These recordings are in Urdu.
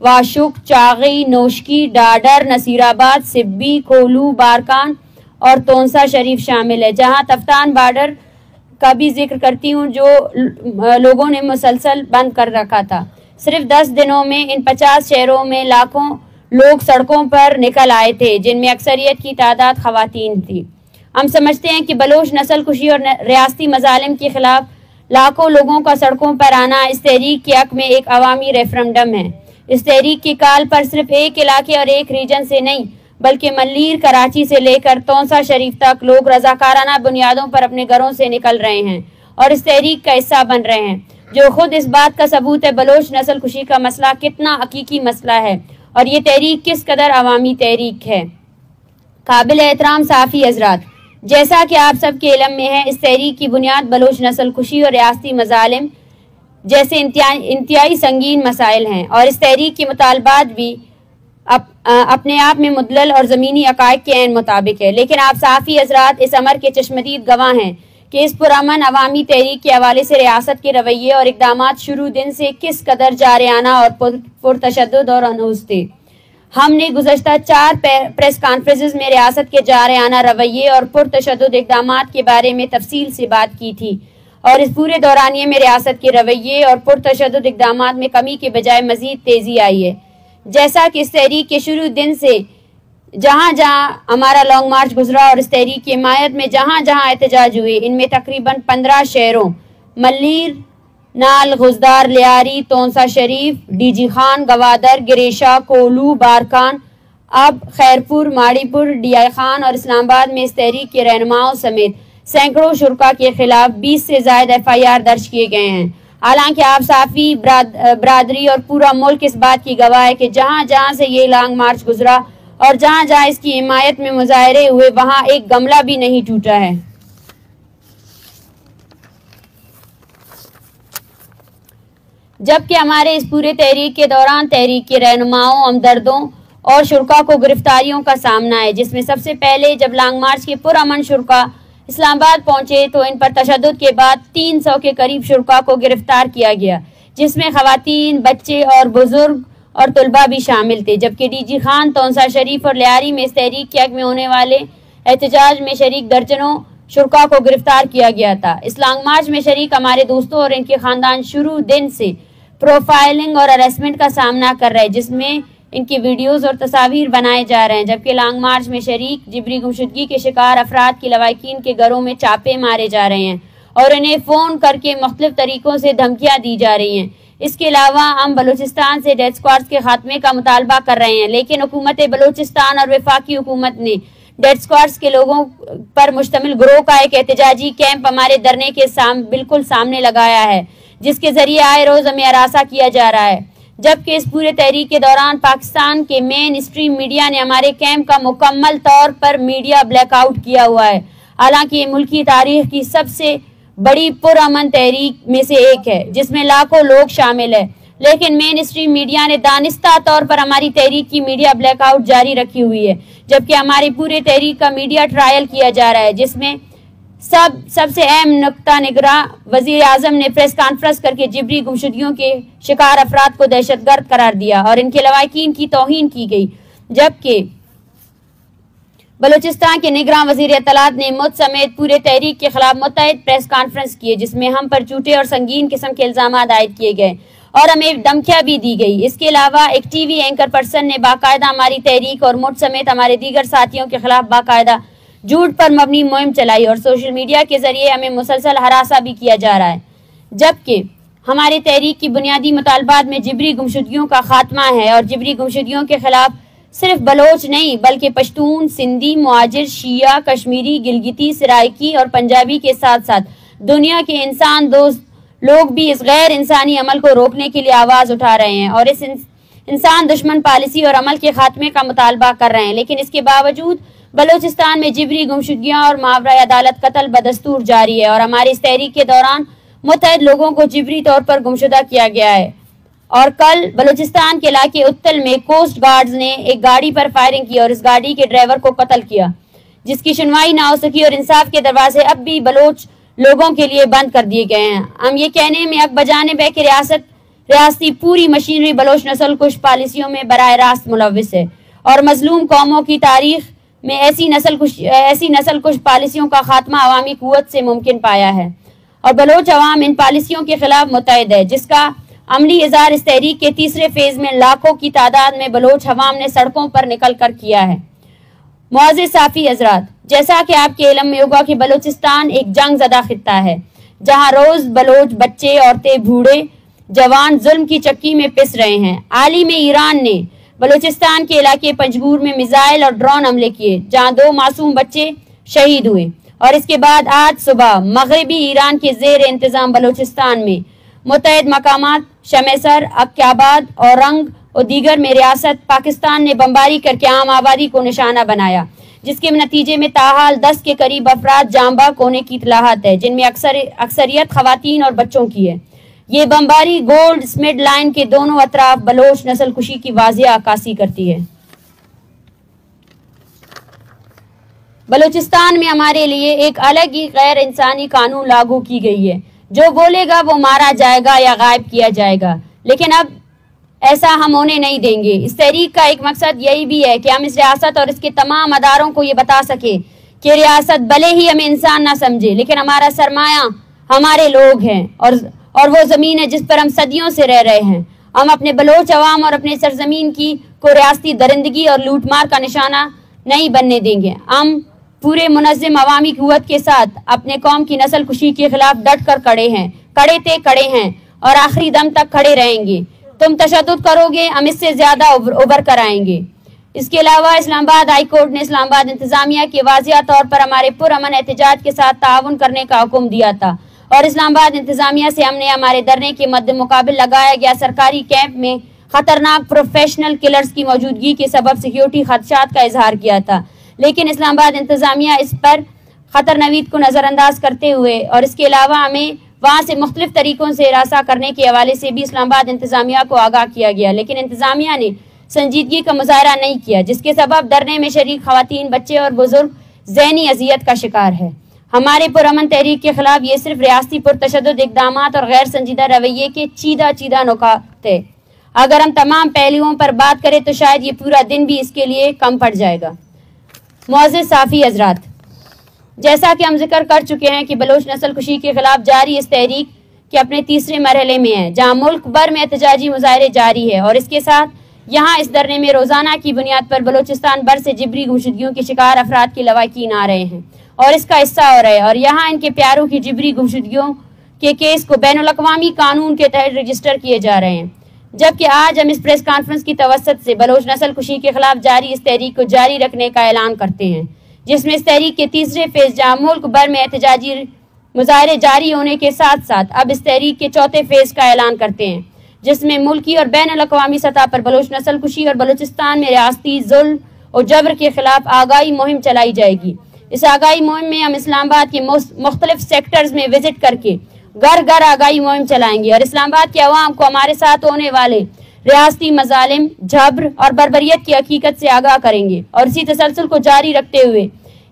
واشک، چاغی، نوشکی، ڈاڈر، نصیر آباد، سبی، کھولو، بارکان اور تونسا شریف شامل ہے، جہاں تفتان بارڈر کا بھی ذکر کرتی ہوں جو لوگوں نے مسلسل بند کر رکھا تھا۔ صرف 10 دنوں میں ان 50 شہروں میں لاکھوں لوگ سڑکوں پر نکل آئے تھے، جن میں اکثریت کی تعداد خواتین تھی۔ ہم سمجھتے ہیں کہ بلوچ نسل کشی اور ریاستی مظالم کے خلاف لاکھوں لوگوں کا سڑکوں پر آنا اس تحریک کے حق میں ایک عوامی ریفرنڈم ہے۔ اس تحریک کی کال پر صرف ایک علاقے اور ایک ریجن سے نہیں بلکہ ملیر، کراچی سے لے کر تونسا شریف تک لوگ رضاکارانہ بنیادوں پر اپنے گھروں سے نکل رہے ہیں اور اس تحریک کا حصہ بن رہے ہیں، جو خود اس بات کا ثبوت ہے بلوچ نسل کشی کا مسئلہ کتنا حقیقی مسئلہ ہے اور یہ تحریک کس قدر عوامی تحریک ہے۔ قابل احترام صحافی حضرات، جیسا کہ آپ سب کے علم میں ہے، اس تحریک کی بنیاد بلوچ نسل کشی اور ریاستی مظالم جیسے انتہائی سنگین مسائل ہیں، اور اس تحریک کے مطالبات بھی اپنے آپ میں مدلل اور زمینی حقائق کے عین مطابق ہے، لیکن آپ صحافی حضرات اس امر کے چشمدید گواہ ہیں کہ اس پرامن عوامی تحریک کے حوالے سے ریاست کے رویے اور اقدامات شروع دن سے کس قدر جارحانہ اور پرتشدد اور انوس تھے۔ ہم نے گزشتہ 4 پریس کانفرنسز میں ریاست کے جارحانہ رویے اور پرتشدد اقدامات کے بارے میں تفصیل سے بات کی تھی، اور اس پورے دورانیے میں ریاست کے رویے اور پرتشدد اقدامات میں کمی کے بجائے مزید تیزی آئی ہے۔ جیسا کہ اس تحریک کے شروع دن سے جہاں جہاں ہمارا لانگ مارچ گزرا اور اس تحریک کی حمایت میں جہاں جہاں احتجاج ہوئے، ان میں تقریباً 15 شہروں ملیر، نال، غزدار، لیاری، تونسا شریف، ڈی جی خان، گوادر، گریشا، کولو، بارکان، اب خیرپور، ماڑی پور، ڈی آئی خان اور اسلام آباد میں اس تحریک کے رہنماؤں سمیت سینکڑوں شرکا کے خلاف 20 سے زائد FIR درج کیے گئے ہیں۔ حالانکہ آپ صحافی برادری اور پورا ملک اس بات کی گواہ ہے کہ جہاں جہاں سے یہ لانگ مارچ گزرا اور جہاں جہاں اس کی حمایت میں مظاہرے ہوئے، وہاں ایک گملہ بھی نہیں ٹوٹا ہے۔ جبکہ ہمارے اس پورے تحریک کے دوران تحریک کے رہنماؤں، ہمدردوں اور شرکا کو گرفتاریوں کا سامنا ہے، جس میں سب سے پہلے جب لانگ مارچ کے پرامن شرکا اسلام آباد پہنچے تو ان پر تشدد کے بعد 300 کے قریب شرکا کو گرفتار کیا گیا، جس میں خواتین، بچے اور بزرگ اور طلبہ بھی شامل تھے، جبکہ ڈی جی خان، تونسا شریف اور لیاری میں اس تحریک کے حق میں ہونے والے احتجاج میں شریک درجنوں شرکا کو گرفتار کیا گیا تھا۔ اس لانگ مارچ میں شریک ہمارے دوستوں اور ان کے خاندان شروع دن سے پروفائلنگ اور ہراسمنٹ کا سامنا کر رہے، جس میں ان کی ویڈیوز اور تصاویر بنائے جا رہے ہیں، جبکہ لانگ مارچ میں شریک جبری گمشدگی کے شکار افراد کی لواحقین کے گھروں میں چاپے مارے جا رہے ہیں اور انہیں فون کر کے مختلف طریقوں سے دھمکیاں دی جا رہی ہیں۔ اس کے علاوہ ہم بلوچستان سے ڈیتھ اسکواڈز کے خاتمے کا مطالبہ کر رہے ہیں، لیکن حکومت بلوچستان اور وفاقی حکومت نے ڈیتھ اسکواڈز کے لوگوں پر مشتمل گروہ کا ایک احتجاجی کیمپ ہمارے دھرنے کے بالکل سامنے لگایا ہے، جس کے ذریعے آئے روز ہمیں ہراساں کیا جا رہا ہے۔ جبکہ اس پورے تحریک کے دوران پاکستان کے مین اسٹریم میڈیا نے ہمارے کیمپ کا مکمل طور پر میڈیا بلیک آؤٹ کیا ہوا ہے، حالانکہ یہ ملکی تاریخ کی سب سے بڑی پرامن تحریک میں سے ایک ہے جس میں لاکھوں لوگ شامل ہیں، لیکن مین اسٹریم میڈیا نے دانستہ طور پر ہماری تحریک کی میڈیا بلیک آؤٹ جاری رکھی ہوئی ہے، جبکہ ہماری پورے تحریک کا میڈیا ٹرائل کیا جا رہا ہے، جس میں سب سے اہم نقطہ نگراں وزیر اعظم نے پریس کانفرنس کر کے جبری گمشدگیوں کے شکار افراد کو دہشت گرد قرار دیا اور ان کے لواحقین کی توہین کی گئی، جبکہ بلوچستان کے نگراں وزیر اطلاعات نے مجھ سمیت پورے تحریک کے خلاف متعدد پریس کانفرنس کیے، جس میں ہم پر جھوٹے اور سنگین قسم کے الزامات عائد کیے گئے اور ہمیں دھمکیاں بھی دی گئی۔ اس کے علاوہ ایک ٹی وی اینکر پرسن نے باقاعدہ ہماری تحریک اور مجھ سمیت ہمارے دیگر ساتھیوں کے خلاف باقاعدہ جھوٹ پر مبنی مہم چلائی اور سوشل میڈیا کے ذریعے ہمیں مسلسل ہراساں بھی کیا جا رہا ہے، جبکہ ہمارے تحریک کی بنیادی مطالبات میں جبری گمشدگیوں کا خاتمہ ہے اور جبری گمشدگیوں کے خلاف صرف بلوچ نہیں بلکہ پشتون، سندھی، مہاجر، شیعہ، کشمیری، گلگتی، سرائکی اور پنجابی کے ساتھ ساتھ دنیا کے انسان دوست لوگ بھی اس غیر انسانی عمل کو روکنے کے لیے آواز اٹھا رہے ہیں اور اس انسان دشمن پالیسی اور عمل کے خاتمے کا مطالبہ کر رہے ہیں، لیکن اس کے باوجود بلوچستان میں جبری گمشدگیاں اور ماورائے عدالت قتل بدستور جاری ہے اور ہماری اس تحریک کے دوران متعدد لوگوں کو جبری طور پر گمشدہ کیا گیا ہے۔ اور کل بلوچستان کے علاقے اتل میں کوسٹ گارڈز نے ایک گاڑی پر فائرنگ کی اور اس گاڑی کے ڈرائیور کو قتل کیا، جس کی سنوائی نہ ہو سکی اور انصاف کے دروازے اب بھی بلوچ لوگوں کے لیے بند کر دیے گئے ہیں۔ ہم یہ کہنے میں حق بجانب ہے کہ ریاست ریاستی پوری مشینری بلوچ نسل کش پالیسیوں میں براہ راست ملوث ہے اور مظلوم قوموں کی تاریخ میں ایسی نسل کش پالیسیوں کا خاتمہ عوامی قوت سے ممکن پایا ہے اور بلوچ عوام ان پالیسیوں کے خلاف متحد ہے، جس کا عملی اظہار اس تحریک کے تیسرے فیز میں لاکھوں کی تعداد میں بلوچ عوام نے سڑکوں پر نکل کر کیا ہے۔ معزز صافی حضرات، جیسا کہ آپ کے علم میں ہوگا کہ بلوچستان ایک جنگ زدہ خطہ ہے جہاں روز بلوچ بچے، عورتیں، بوڑھے، جوان ظلم کی چکی میں پس رہے ہیں۔ عالم ایران نے بلوچستان کے علاقے پنجگور میں میزائل اور ڈرون حملے کیے جہاں 2 معصوم بچے شہید ہوئے، اور اس کے بعد آج صبح مغربی ایران کے زیر انتظام بلوچستان میں متعدد مقامات شمیسر، عقیاباد، اورنگ اور دیگر میں ریاست پاکستان نے بمباری کر کے عام آبادی کو نشانہ بنایا، جس کے نتیجے میں تاحال 10 کے قریب افراد جاں بحق ہونے کی اطلاعات ہے، جن میں اکثریت خواتین اور بچوں کی ہے۔ یہ بمباری گولڈ سمڈ لائن کے دونوں اطراف بلوچ نسل کشی کی واضح عکاسی کرتی ہے۔ بلوچستان میں ہمارے لیے ایک الگ ہی غیر انسانی قانون لاگو کی گئی ہے، جو بولے گا وہ مارا جائے گا یا غائب کیا جائے گا، لیکن اب ایسا ہم ہونے نہیں دیں گے۔ اس تحریک کا ایک مقصد یہی بھی ہے کہ ہم اس ریاست اور اس کے تمام اداروں کو یہ بتا سکیں کہ ریاست بھلے ہی ہمیں انسان نہ سمجھے، لیکن ہمارا سرمایہ ہمارے لوگ ہیں اور وہ زمین ہے جس پر ہم صدیوں سے رہ رہے ہیں۔ ہم اپنے بلوچ عوام اور اپنے سرزمین کو ریاستی درندگی اور لوٹ مار کا نشانہ نہیں بننے دیں گے۔ ہم پورے منظم عوامی قوت کے ساتھ اپنے قوم کی نسل کشی کے خلاف ڈٹ کر کڑے ہیں اور آخری دم تک کھڑے رہیں گے۔ تم تشدد کرو گے، ہم اس سے زیادہ ابھر کر آئیں گے۔ اس کے علاوہ اسلام آباد ہائی کورٹ نے اسلام آباد انتظامیہ کے واضح طور پر ہمارے پرامن احتجاج کے ساتھ تعاون کرنے کا حکم دیا تھا، اور اسلام آباد انتظامیہ سے ہم نے ہمارے دھرنے کے مد مقابل لگایا گیا سرکاری کیمپ میں خطرناک پروفیشنل کلرز کی موجودگی کے سبب سیکیورٹی خدشات کا اظہار کیا تھا، لیکن اسلام آباد انتظامیہ اس پر خطر نوید کو نظر انداز کرتے ہوئے اور اس کے علاوہ ہمیں وہاں سے مختلف طریقوں سے ہراساں کرنے کے حوالے سے بھی اسلام آباد انتظامیہ کو آگاہ کیا گیا، لیکن انتظامیہ نے سنجیدگی کا مظاہرہ نہیں کیا، جس کے سبب دھرنے میں شریک خواتین، بچے اور بزرگ ذہنی اذیت کا شکار ہے۔ ہمارے پرامن تحریک کے خلاف یہ صرف ریاستی پرتشدد اقدامات اور غیر سنجیدہ رویے کے چیدہ نکات ہے۔ اگر ہم تمام پہلوؤں پر بات کریں تو شاید یہ پورا دن بھی اس کے لیے کم پڑ جائے گا۔ معزز صافی حضرات، جیسا کہ ہم ذکر کر چکے ہیں کہ بلوچ نسل کشی کے خلاف جاری اس تحریک کے اپنے تیسرے مرحلے میں ہے، جہاں ملک بھر میں احتجاجی مظاہرے جاری ہے، اور اس کے ساتھ یہاں اس دھرنے میں روزانہ کی بنیاد پر بلوچستان بھر سے جبری گمشدگیوں کے شکار افراد کے لواحقین آ رہے ہیں اور اس کا حصہ ہو رہے ہیں، اور یہاں ان کے پیاروں کی جبری گمشدگیوں کے کیس کو بین الاقوامی قانون کے تحت رجسٹر کیے جا رہے ہیں، جبکہ آج ہم اس پریس کانفرنس کی توسط سے بلوچ نسل کشی کے خلاف جاری اس تحریک کو جاری رکھنے کا اعلان کرتے ہیں، جس میں اس تحریک کے تیسرے فیز جہاں ملک بھر میں احتجاجی مظاہرے جاری ہونے کے ساتھ ساتھ اب اس تحریک کے چوتھے فیز کا اعلان کرتے ہیں، جس میں ملکی اور بین الاقوامی سطح پر بلوچ نسل کشی اور بلوچستان میں ریاستی ظلم اور جبر کے خلاف آگاہی مہم چلائی جائے گی۔ اس آگاہی مہم میں ہم اسلام آباد کے مختلف سیکٹرز میں وزٹ کر کے گھر گھر آگاہی مہم چلائیں گے اور اسلام آباد کے عوام کو ہمارے ساتھ ہونے والے ریاستی مظالم، جبر اور بربریت کی حقیقت سے آگاہ کریں گے، اور اسی تسلسل کو جاری رکھتے ہوئے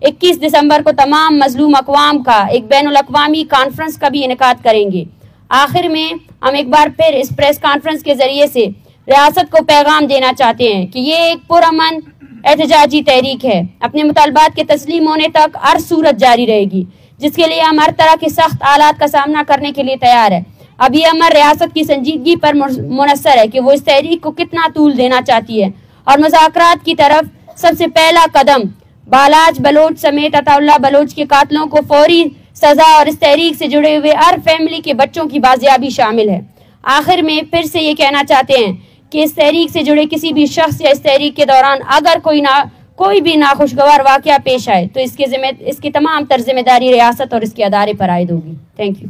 21 دسمبر کو تمام مظلوم اقوام کا ایک بین الاقوامی کانفرنس کا بھی انعقاد کریں گے۔ آخر میں ہم ایک بار پھر اس پریس کانفرنس کے ذریعے سے ریاست کو پیغام دینا چاہتے ہیں کہ یہ ایک پرامن احتجاجی تحریک ہے، اپنے مطالبات کے تسلیم ہونے تک ہر صورت جاری رہے گی، جس کے لیے ہم ہر طرح کے سخت حالات کا سامنا کرنے کے لیے تیار ہے۔ اب یہ امر ریاست کی سنجیدگی پر منحصر ہے کہ وہ اس تحریک کو کتنا طول دینا چاہتی ہے، اور مذاکرات کی طرف سب سے پہلا قدم بالاج بلوچ سمیت عطا اللہ بلوچ کے قاتلوں کو فوری سزا اور اس تحریک سے جڑے ہوئے ہر فیملی کے بچوں کی بازیابی شامل ہے۔ آخر میں پھر سے یہ کہنا چاہتے ہیں کہ اس تحریک سے جڑے کسی بھی شخص یا اس تحریک کے دوران اگر کوئی بھی ناخوشگوار واقعہ پیش آئے تو اس کی تمام تر ذمہ داری ریاست اور اس کے ادارے پر عائد ہوگی۔ Thank you.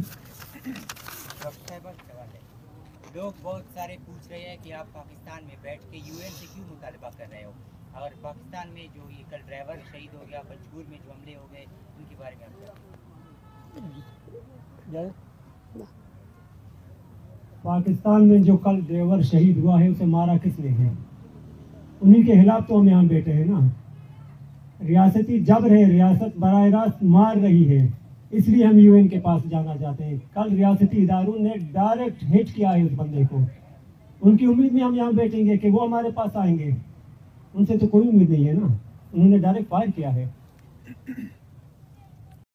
لوگ بہت سارے پوچھ رہے ہیں کہ آپ پاکستان میں بیٹھ کے یو این سے کیوں مطالبہ کر رہے ہو، اور پاکستان میں جو یہ کل ڈرائیور شہید ہو گیا، پنجگور میں جو حملے ہو گئے، ان کے بارے میں آپ پاکستان میں جو کل ڈرائیور شہید ہوا ہے اسے مارا کس نے ہے؟ انہی کے خلاف تو ہم یہاں بیٹھے ہیں نا۔ ریاستی جبر ہے، ریاست براہ راست مار رہی ہے، اس لیے ہم UN کے پاس جانا چاہتے ہیں. کل ریاستی اداروں نے ڈائریکٹ ہٹ کیا ہے اس بندے کو. ان کی امید میں ہم یہاں بیٹھیں گے کہ وہ ہمارے پاس آئیں گے. ان سے تو کوئی امید نہیں ہے نا, انہوں نے ڈائریکٹ فائر کیا ہے.